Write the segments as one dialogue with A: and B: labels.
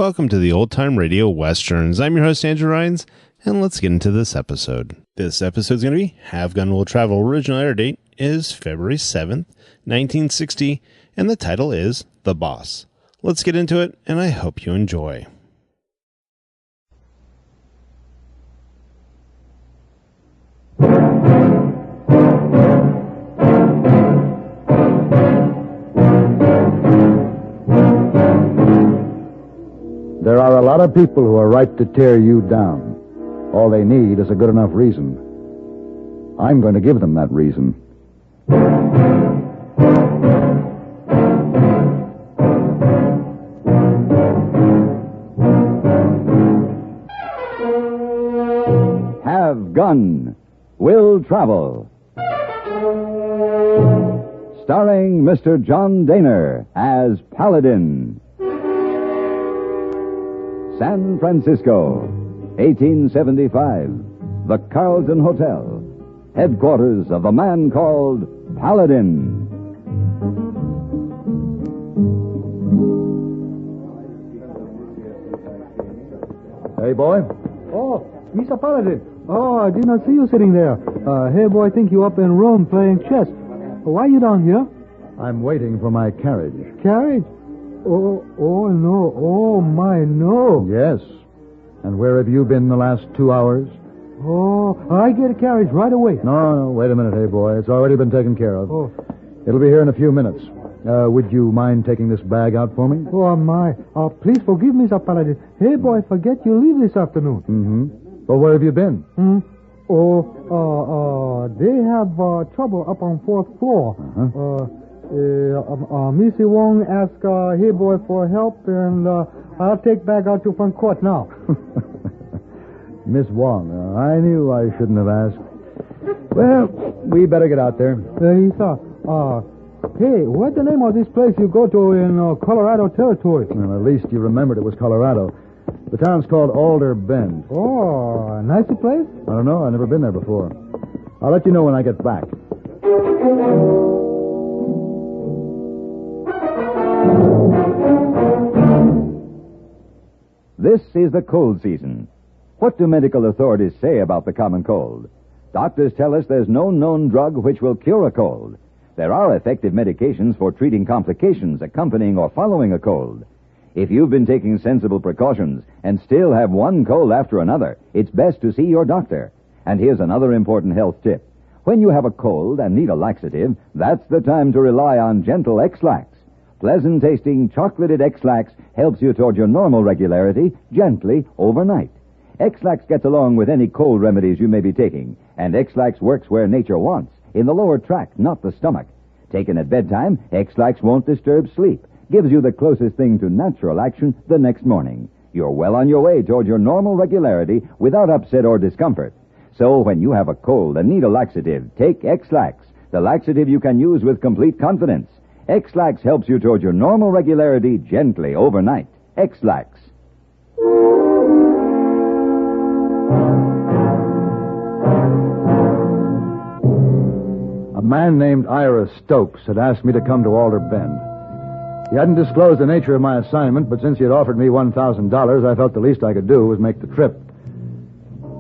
A: Welcome to the Old Time Radio Westerns. I'm your host, Andrew Rhynes, and let's get into this episode. This episode is going to be Have Gun Will Travel. Original air date is February 7th, 1960, and the title is The Boss. Let's get into it, and I hope you enjoy.
B: There are a lot of people who are ripe to tear you down. All they need is a good enough reason. I'm going to give them that reason. Have Gun Will Travel. Starring Mr. John Dehner as Paladin. San Francisco, 1875. The Carlton Hotel, headquarters of a man called Paladin. Heyboy?
C: Oh, Mr. Paladin. Oh, I did not see you sitting there. Heyboy think you up in Rome playing chess. Why you down here?
B: I'm waiting for my carriage.
C: Carriage? Oh, no. Oh, my, no.
B: Yes. And where have you been the last 2 hours?
C: Oh, I get a carriage right away.
B: No, wait a minute, hey boy. It's already been taken care of.
C: Oh.
B: It'll be here in a few minutes. Would you mind taking this bag out for me?
C: Oh, my. Please forgive me, Mr. Paladin. Heyboy, forget you leave this afternoon.
B: Mm-hmm. Well, where have you been?
C: They have trouble up on 4th floor.
B: Uh-huh.
C: Missy Wong asked Heyboy for help, and I'll take back out to front court now.
B: Miss Wong, I knew I shouldn't have asked. Well, we better get out there.
C: Hey, what's the name of this place you go to in Colorado Territory?
B: Well, at least you remembered it was Colorado. The town's called Alder Bend.
C: Oh, a nice place?
B: I don't know. I've never been there before. I'll let you know when I get back.
D: This is the cold season. What do medical authorities say about the common cold? Doctors tell us there's no known drug which will cure a cold. There are effective medications for treating complications accompanying or following a cold. If you've been taking sensible precautions and still have one cold after another, it's best to see your doctor. And here's another important health tip. When you have a cold and need a laxative, that's the time to rely on gentle X-Lax. Pleasant-tasting, chocolated X-Lax helps you toward your normal regularity gently overnight. X-Lax gets along with any cold remedies you may be taking, and X-Lax works where nature wants, in the lower tract, not the stomach. Taken at bedtime, X-Lax won't disturb sleep, gives you the closest thing to natural action the next morning. You're well on your way toward your normal regularity without upset or discomfort. So when you have a cold and need a laxative, take X-Lax, the laxative you can use with complete confidence. X-Lax helps you toward your normal regularity gently overnight. X-Lax.
B: A man named Ira Stokes had asked me to come to Alder Bend. He hadn't disclosed the nature of my assignment, but since he had offered me $1,000, I felt the least I could do was make the trip.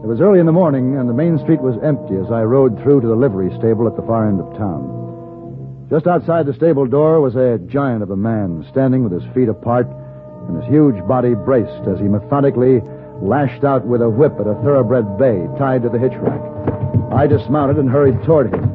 B: It was early in the morning, and the main street was empty as I rode through to the livery stable at the far end of town. Just outside the stable door was a giant of a man, standing with his feet apart and his huge body braced as he methodically lashed out with a whip at a thoroughbred bay tied to the hitch rack. I dismounted and hurried toward him.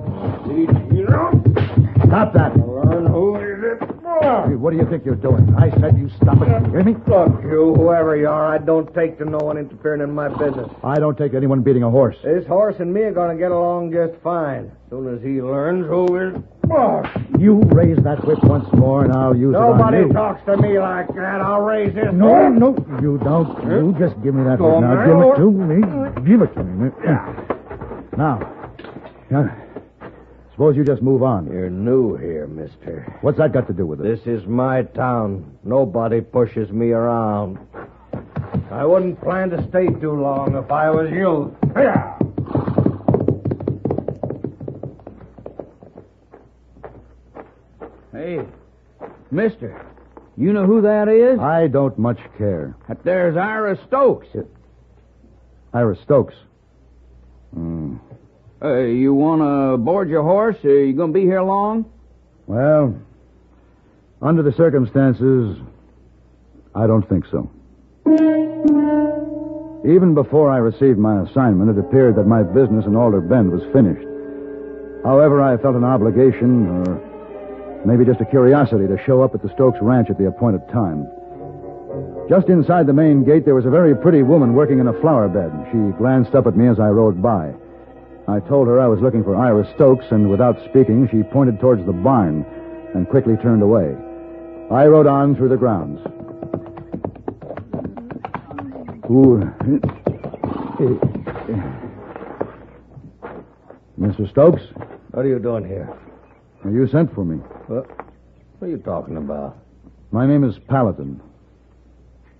B: Stop that!
E: Who is it for?
B: Hey, what do you think you're doing? I said you stop it. You hear me?
E: Look, you, whoever you are, I don't take to no one interfering in my business.
B: I don't take anyone beating a horse.
E: This horse and me are going to get along just fine. As soon as he learns who is boss.
B: You raise that whip once more, and I'll use it on
E: Nobody
B: you.
E: talks to me like that. I'll raise this.
B: No, you don't. You just give me that whip. Now, give it to me. Give it to me. Now, suppose you just move on.
E: You're new here, mister.
B: What's that got to do with it?
E: This is my town. Nobody pushes me around. I wouldn't plan to stay too long if I was you. Here.
F: Hey, mister, You know who that is?
B: I don't much care.
F: There's Ira Stokes.
B: Ira Stokes.
F: You want to board your horse? You going to be here long?
B: Well, under the circumstances, I don't think so. Even before I received my assignment, it appeared that my business in Alder Bend was finished. However, I felt an obligation, or maybe just a curiosity, to show up at the Stokes Ranch at the appointed time. Just inside the main gate, there was a very pretty woman working in a flower bed. She glanced up at me as I rode by. I told her I was looking for Ira Stokes, and without speaking, she pointed towards the barn and quickly turned away. I rode on through the grounds. Mr. Stokes?
E: What are you doing here?
B: You sent for me.
E: What are you talking about?
B: My name is Paladin.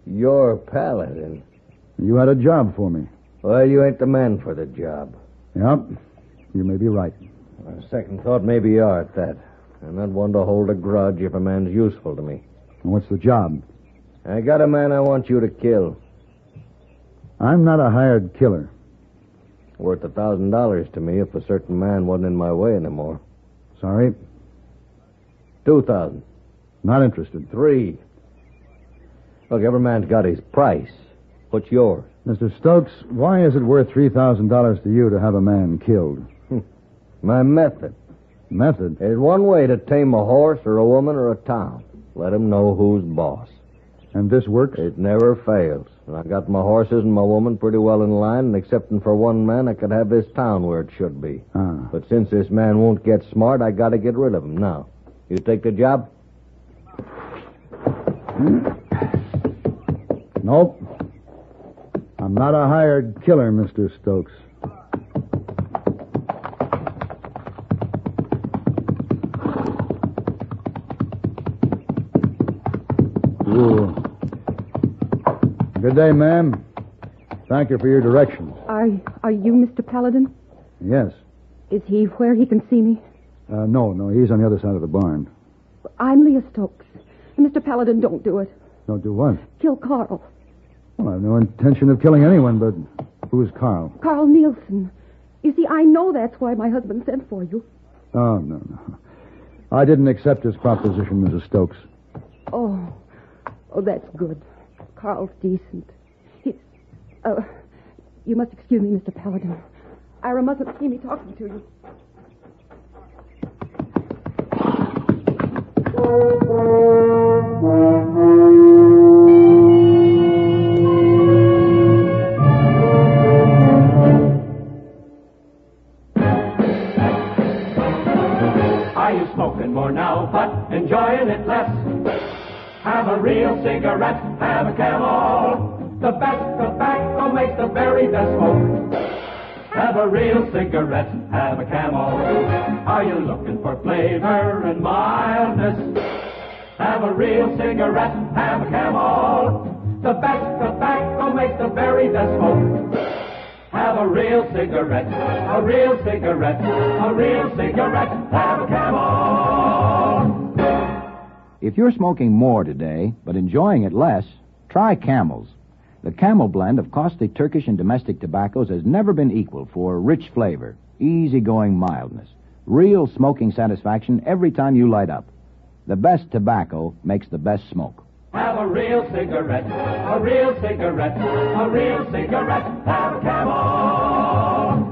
E: You're Paladin.
B: You had a job for me.
E: Well, you ain't the man for the job.
B: Yep, you may be right.
E: On second thought, maybe you are at that. I'm not one to hold a grudge if a man's useful to me.
B: What's the job?
E: I got a man I want you to kill.
B: I'm not a hired killer.
E: Worth $1,000 to me if a certain man wasn't in my way anymore.
B: Sorry,
E: 2,000.
B: not interested.
E: 3. Look, every man's got his price. What's yours?
B: Mr. Stokes, why is it worth $3,000 to you to have a man killed?
E: My method.
B: Method?
E: There's one way to tame a horse or a woman or a town. Let 'em know who's boss.
B: And this works?
E: It never fails. And I got my horses and my woman pretty well in line, and excepting for one man, I could have this town where it should be. But since this man won't get smart, I got to get rid of him now. You take the job?
B: Nope. I'm not a hired killer, Mr. Stokes. Ooh. Good day, ma'am. Thank you for your directions.
G: Are you Mr. Paladin?
B: Yes.
G: Is he where he can see me?
B: No, he's on the other side of the barn.
G: I'm Leah Stokes. Mr. Paladin, don't do it.
B: Don't do what?
G: Kill Carl.
B: Well, I have no intention of killing anyone, but who's Carl?
G: Carl Nielsen. You see, I know that's why my husband sent for you.
B: Oh, no. I didn't accept his proposition, Mrs. Stokes.
G: Oh, that's good. Carl's decent. You must excuse me, Mr. Paladin. Ira mustn't see me talking to you.
H: Are you smoking more now, but enjoying it less? Have a real cigarette, have a Camel. The best tobacco makes the very best smoke. Have a real cigarette, have a Camel. Are you looking for flavor and mildness? Have a real cigarette, have a Camel. The best tobacco makes the very best smoke. Have a real cigarette, a real cigarette, a real cigarette, have a Camel.
I: If you're smoking more today, but enjoying it less, try Camels. The Camel blend of costly Turkish and domestic tobaccos has never been equal for rich flavor, easygoing mildness, real smoking satisfaction every time you light up. The best tobacco makes the best smoke.
H: Have a real cigarette, a real cigarette, a real cigarette, have a Camel.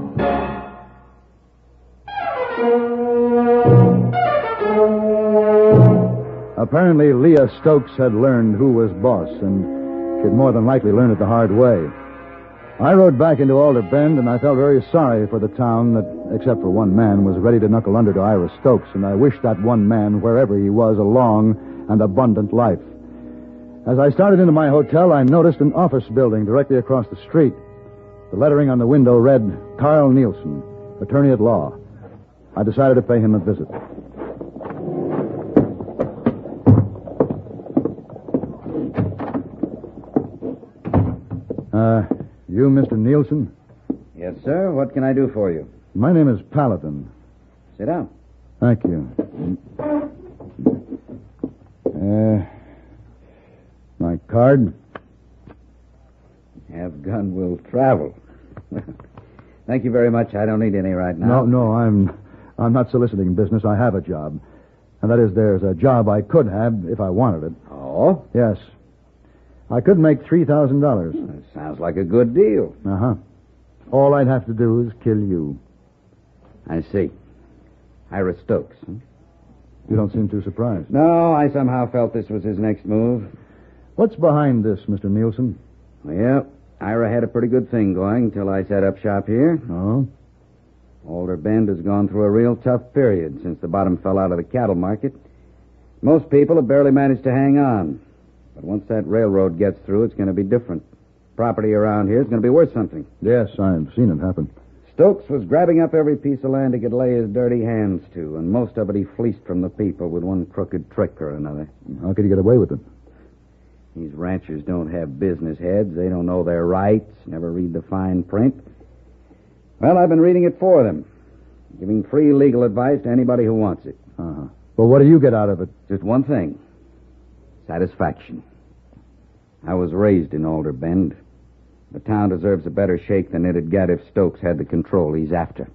B: Apparently, Leah Stokes had learned who was boss, and she'd more than likely learn it the hard way. I rode back into Alder Bend, and I felt very sorry for the town that, except for one man, was ready to knuckle under to Ira Stokes, and I wished that one man, wherever he was, a long and abundant life. As I started into my hotel, I noticed an office building directly across the street. The lettering on the window read, Carl Nielsen, attorney at law. I decided to pay him a visit. You Mr. Nielsen?
F: Yes, sir. What can I do for you?
B: My name is Paladin.
F: Sit down.
B: Thank you. My card?
F: Have gun will travel. Thank you very much. I don't need any right now.
B: No, I'm not soliciting business. I have a job. And that is, there's a job I could have if I wanted it.
F: Oh?
B: Yes. I could make $3,000.
F: That sounds like a good deal.
B: Uh-huh. All I'd have to do is kill you.
F: I see. Ira Stokes. Huh?
B: You don't seem too surprised.
F: No, I somehow felt this was his next move.
B: What's behind this, Mr. Nielsen?
F: Well, Ira had a pretty good thing going until I set up shop here.
B: Oh?
F: Alder Bend has gone through a real tough period since the bottom fell out of the cattle market. Most people have barely managed to hang on. But once that railroad gets through, it's going to be different. Property around here is going to be worth something.
B: Yes, I've seen it happen.
F: Stokes was grabbing up every piece of land he could lay his dirty hands to, and most of it he fleeced from the people with one crooked trick or another.
B: How could he get away with it?
F: These ranchers don't have business heads. They don't know their rights, never read the fine print. Well, I've been reading it for them, giving free legal advice to anybody who wants it.
B: Uh-huh. Well, what do you get out of it?
F: Just one thing. Satisfaction. I was raised in Alder Bend. The town deserves a better shake than it'd get if Stokes had the control he's after.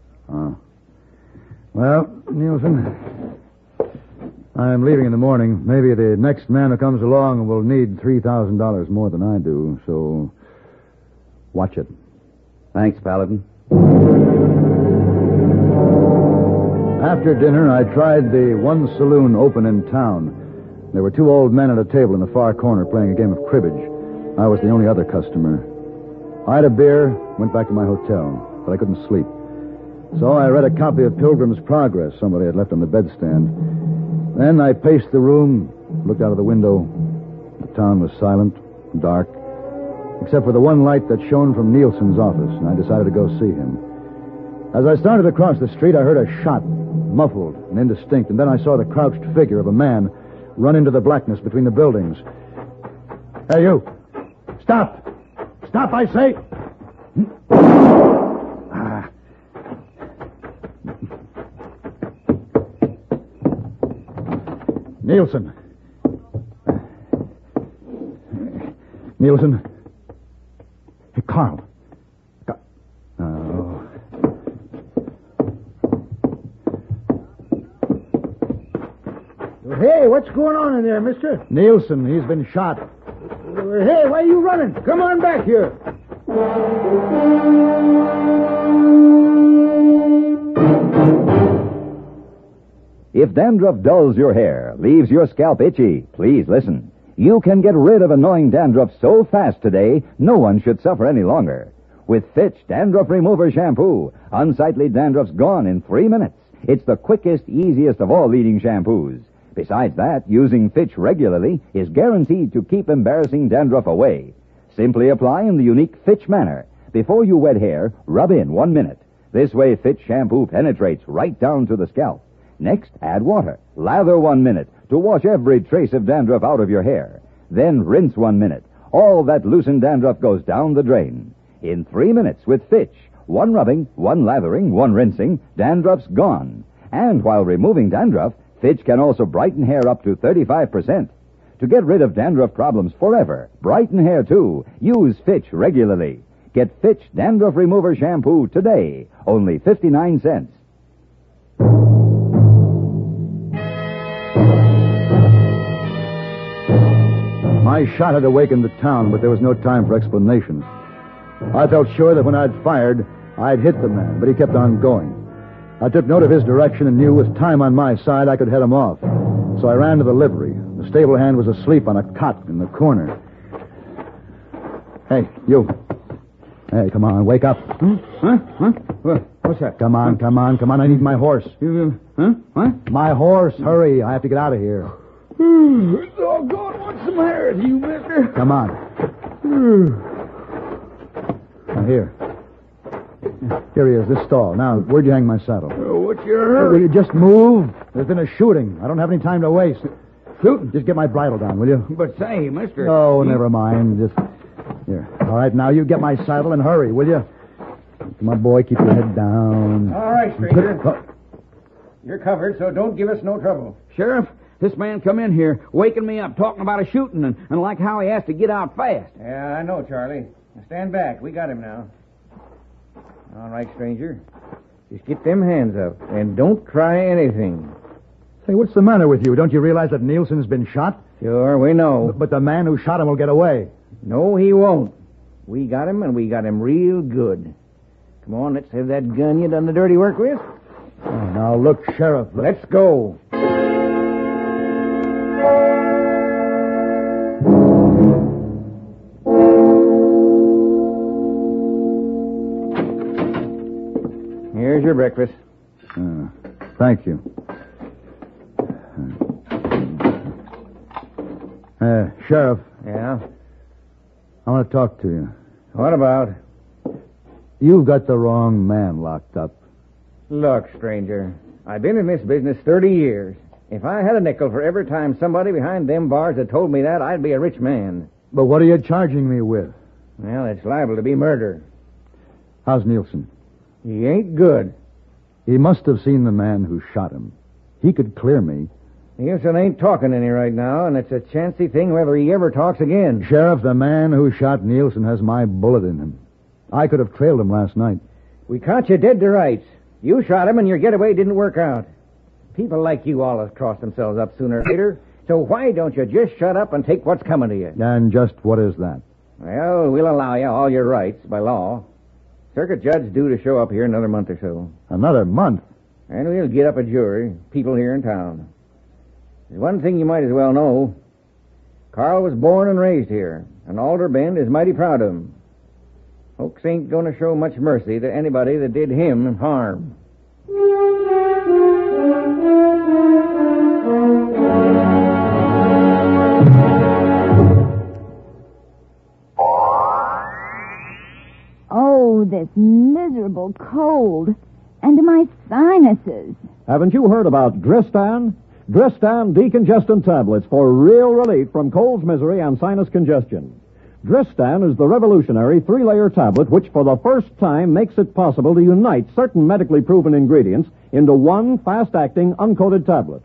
B: Well, Nielsen, I'm leaving in the morning. Maybe the next man who comes along will need $3,000 more than I do, so watch it.
F: Thanks, Paladin.
B: After dinner, I tried the one saloon open in town. There were two old men at a table in the far corner playing a game of cribbage. I was the only other customer. I had a beer, went back to my hotel, but I couldn't sleep. So I read a copy of Pilgrim's Progress somebody had left on the bedstand. Then I paced the room, looked out of the window. The town was silent, dark, except for the one light that shone from Nielsen's office, and I decided to go see him. As I started across the street, I heard a shot, muffled and indistinct, and then I saw the crouched figure of a man run into the blackness between the buildings. Hey, you! Stop! Stop, I say! Nielsen. Nielsen. Hey, Carl. Oh.
C: Hey, what's going on in there, mister?
B: Nielsen, he's been shot.
C: Hey, why are you running? Come on back here.
D: If dandruff dulls your hair, leaves your scalp itchy, please listen. You can get rid of annoying dandruff so fast today, no one should suffer any longer. With Fitch Dandruff Remover Shampoo, unsightly dandruff's gone in 3 minutes. It's the quickest, easiest of all leading shampoos. Besides that, using Fitch regularly is guaranteed to keep embarrassing dandruff away. Simply apply in the unique Fitch manner. Before you wet hair, rub in 1 minute. This way, Fitch shampoo penetrates right down to the scalp. Next, add water. Lather 1 minute to wash every trace of dandruff out of your hair. Then rinse 1 minute. All that loosened dandruff goes down the drain. In 3 minutes with Fitch, 1 rubbing, 1 lathering, 1 rinsing, dandruff's gone. And while removing dandruff, Fitch can also brighten hair up to 35%. To get rid of dandruff problems forever, brighten hair too, use Fitch regularly. Get Fitch Dandruff Remover Shampoo today, only 59 cents.
B: My shot had awakened the town, but there was no time for explanations. I felt sure that when I'd fired, I'd hit the man, but he kept on going. I took note of his direction and knew with time on my side I could head him off. So I ran to the livery. The stable hand was asleep on a cot in the corner. Hey, you. Hey, come on, wake up.
C: Huh? What's that?
B: Come on. I need my horse.
C: Huh? What?
B: My horse, hurry. I have to get out of here.
C: Doggone, what's the matter with you, mister?
B: Come on. Now, here he is, this stall. Now, where'd you hang my saddle?
C: What's your hurry?
B: Will you just move? There's been a shooting. I don't have any time to waste.
C: Shooting?
B: Just get my bridle down, will you?
C: But say, mister...
B: Oh, never mind. Just... Here. All right, now you get my saddle and hurry, will you? Come on, boy, keep your head down.
C: All right, stranger. You're covered, so don't give us no trouble. Sheriff,
F: This man come in here, waking me up, talking about a shooting, and like how he has to get out fast.
J: Yeah, I know, Charlie. Now stand back. We got him now. All right, stranger. Just get them hands up, and don't try anything.
B: Say, what's the matter with you? Don't you realize that Nielsen's been shot?
J: Sure, we know.
B: But the man who shot him will get away.
J: No, he won't. We got him, and we got him real good. Come on, let's have that gun you done the dirty work with.
B: Oh, now, look, Sheriff.
J: Let's go. Here's your breakfast.
B: Thank you. Sheriff.
J: Yeah?
B: I want to talk to you.
J: What about?
B: You've got the wrong man locked up.
J: Look, stranger, I've been in this business 30 years. If I had a nickel for every time somebody behind them bars had told me that, I'd be a rich man.
B: But what are you charging me with?
J: Well, it's liable to be murder.
B: How's Nielsen?
J: He ain't good.
B: He must have seen the man who shot him. He could clear me.
J: Nielsen ain't talking any right now, and it's a chancy thing whether he ever talks again.
B: Sheriff, the man who shot Nielsen has my bullet in him. I could have trailed him last night.
J: We caught you dead to rights. You shot him, and your getaway didn't work out. People like you always cross themselves up sooner or later, so why don't you just shut up and take what's coming to you?
B: And just what is that?
J: Well, we'll allow you all your rights by law. Circuit judge due to show up here another month or so.
B: Another month?
J: And we'll get up a jury, people here in town. There's one thing you might as well know. Carl was born and raised here, and Alder Bend is mighty proud of him. Folks ain't going to show much mercy to anybody that did him harm.
K: Oh, this miserable cold. And my sinuses.
L: Haven't you heard about Dristan? Dristan decongestant tablets for real relief from cold's misery and sinus congestion. Dristan is the revolutionary 3-layer tablet which for the first time makes it possible to unite certain medically proven ingredients into one fast-acting uncoated tablet.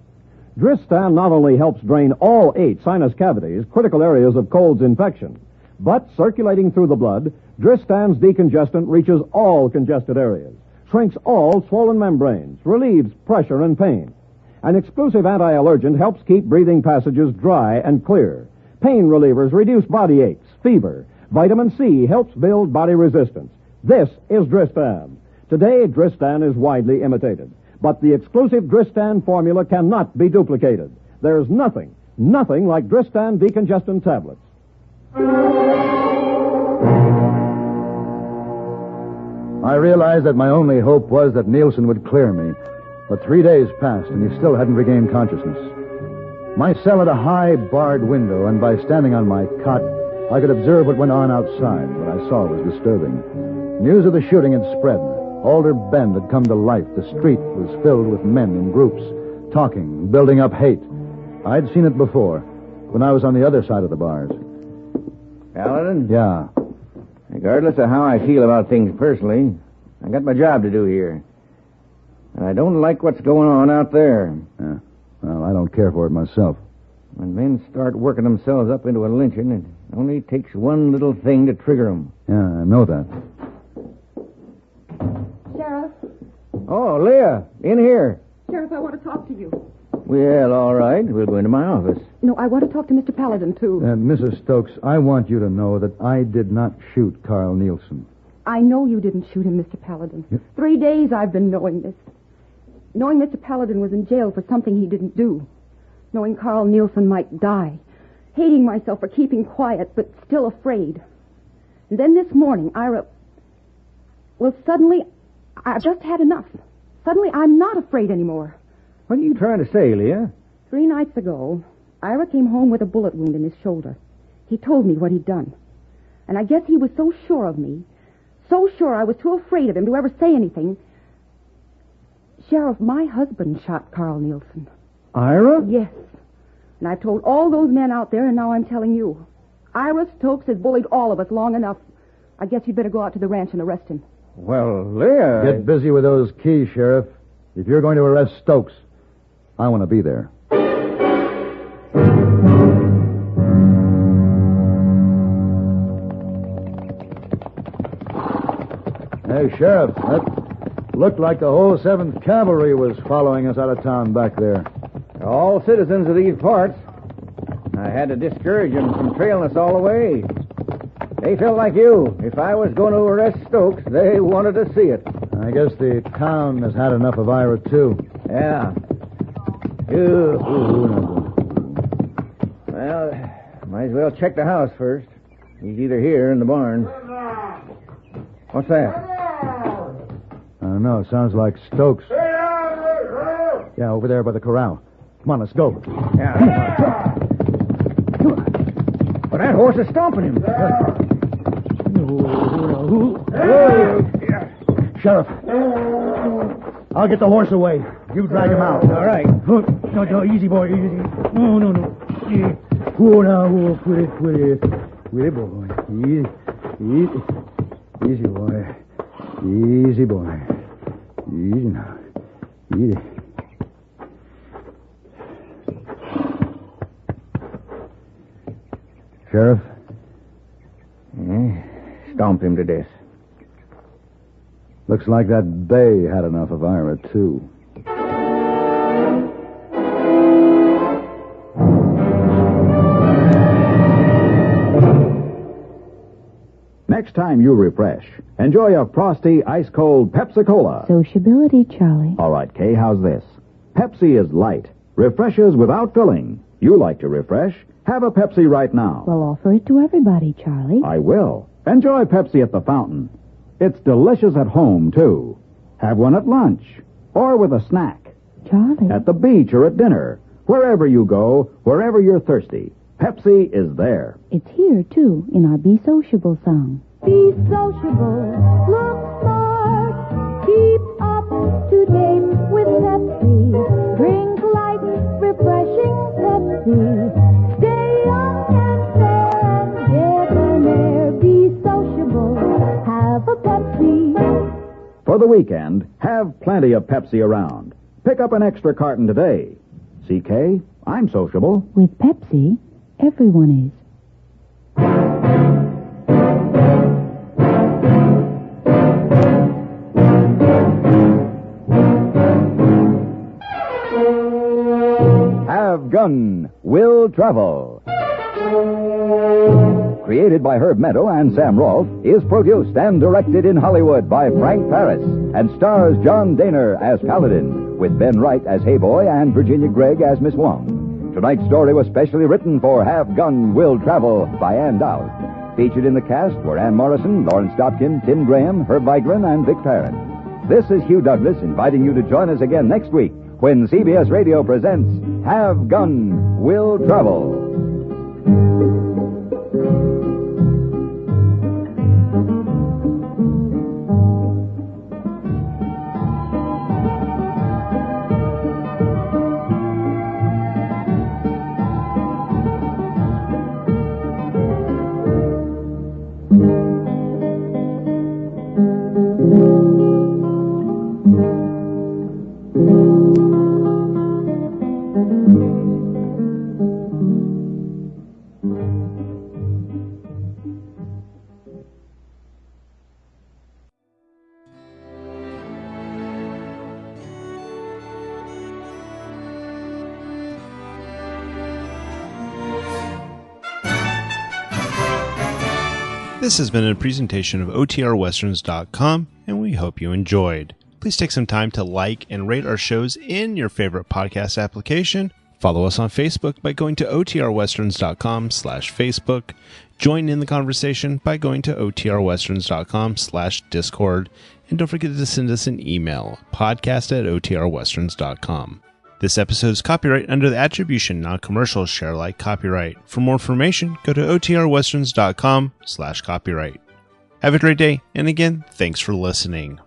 L: Dristan not only helps drain all 8 sinus cavities, critical areas of cold's infection, but circulating through the blood, Dristan's decongestant reaches all congested areas, shrinks all swollen membranes, relieves pressure and pain. An exclusive anti-allergent helps keep breathing passages dry and clear. Pain relievers reduce body aches, fever. Vitamin C helps build body resistance. This is Dristan. Today, Dristan is widely imitated. But the exclusive Dristan formula cannot be duplicated. There's nothing like Dristan decongestant tablets.
B: I realized that my only hope was that Nielsen would clear me. But 3 days passed, and he still hadn't regained consciousness. My cell had a high, barred window, and by standing on my cot, I could observe what went on outside. What I saw was disturbing. News of the shooting had spread. Alder Bend had come to life. The street was filled with men in groups, talking, building up hate. I'd seen it before, when I was on the other side of the bars.
J: Paladin?
B: Yeah.
J: Regardless of how I feel about things personally, I got my job to do here. And I don't like what's going on out there.
B: Yeah. Well, I don't care for it myself.
J: When men start working themselves up into a lynching, it only takes one little thing to trigger them.
B: Yeah, I know that.
G: Sheriff?
J: Oh, Leah, in here.
G: Sheriff, I want to talk to you.
J: Well, all right. We'll go into my office.
G: No, I want to talk to Mr. Paladin, too.
B: Mrs. Stokes, I want you to know that I did not shoot Carl Nielsen.
G: I know you didn't shoot him, Mr. Paladin.
B: Yep.
G: 3 days I've been knowing this. Knowing Mr. Paladin was in jail for something he didn't do. Knowing Carl Nielsen might die. Hating myself for keeping quiet, but still afraid. And then this morning, suddenly, I just had enough. Suddenly, I'm not afraid anymore.
J: What are you trying to say, Leah?
G: 3 nights ago, Ira came home with a bullet wound in his shoulder. He told me what he'd done. And I guess he was so sure of me, so sure I was too afraid of him to ever say anything. Sheriff, my husband shot Carl Nielsen.
J: Ira?
G: Yes. And I've told all those men out there, and now I'm telling you. Ira Stokes has bullied all of us long enough. I guess you'd better go out to the ranch and arrest him.
J: Well, Leah...
B: Get busy with those keys, Sheriff. If you're going to arrest Stokes, I want to be there. Hey, Sheriff, that looked like the whole 7th Cavalry was following us out of town back there.
J: All citizens of these parts. I had to discourage them from trailing us all the way. They felt like you. If I was going to arrest Stokes, they wanted to see it.
B: I guess the town has had enough of Ira, too.
J: Yeah. Well, might as well check the house first. He's either here or in the barn. What's that?
B: I don't know. It sounds like Stokes. Yeah, over there by the corral. Come on, let's go.
J: Yeah. But that horse is stomping him.
B: Sheriff, I'll get the horse away. You drag him out.
J: All right.
C: No, easy, boy, easy. No. Oh, now, quit it, boy. Easy, boy. Easy, boy. Easy now. Easy.
B: Sheriff?
J: Stomped him to death.
B: Looks like that bay had enough of Ira, too.
I: Next time you refresh, enjoy a frosty, ice-cold Pepsi-Cola.
K: Sociability, Charlie.
I: All right, Kay, how's this? Pepsi is light, refreshes without filling. You like to refresh? Have a Pepsi right now.
K: Well, offer it to everybody, Charlie.
I: I will. Enjoy Pepsi at the fountain. It's delicious at home, too. Have one at lunch or with a snack.
K: Charlie.
I: At the beach or at dinner. Wherever you go, wherever you're thirsty, Pepsi is there.
K: It's here, too, in our Be Sociable song. Be sociable, look smart, keep up to date with Pepsi. Drink light, refreshing Pepsi. Stay young and fair and debonair. Be sociable, have a Pepsi.
I: For the weekend, have plenty of Pepsi around. Pick up an extra carton today. CK, I'm sociable.
K: With Pepsi, everyone is.
D: Have Gun Will Travel. Created by Herb Meadow and Sam Rolfe, is produced and directed in Hollywood by Frank Paris and stars John Dehner as Paladin, with Ben Wright as Heyboy and Virginia Gregg as Miss Wong. Tonight's story was specially written for Have Gun Will Travel by Ann Dowd. Featured in the cast were Ann Morrison, Lawrence Dobkin, Tim Graham, Herb Vigran, and Vic Perrin. This is Hugh Douglas inviting you to join us again next week when CBS Radio presents Have Gun Will Travel.
A: This has been a presentation of OTRWesterns.com, and we hope you enjoyed. Please take some time to like and rate our shows in your favorite podcast application. Follow us on Facebook by going to OTRWesterns.com/Facebook. Join in the conversation by going to OTRWesterns.com/Discord. And don't forget to send us an email, podcast@OTRWesterns.com. This episode is copyright under the Attribution Non-Commercial Share Alike copyright. For more information, go to OTRWesterns.com/copyright. Have a great day, and again, thanks for listening.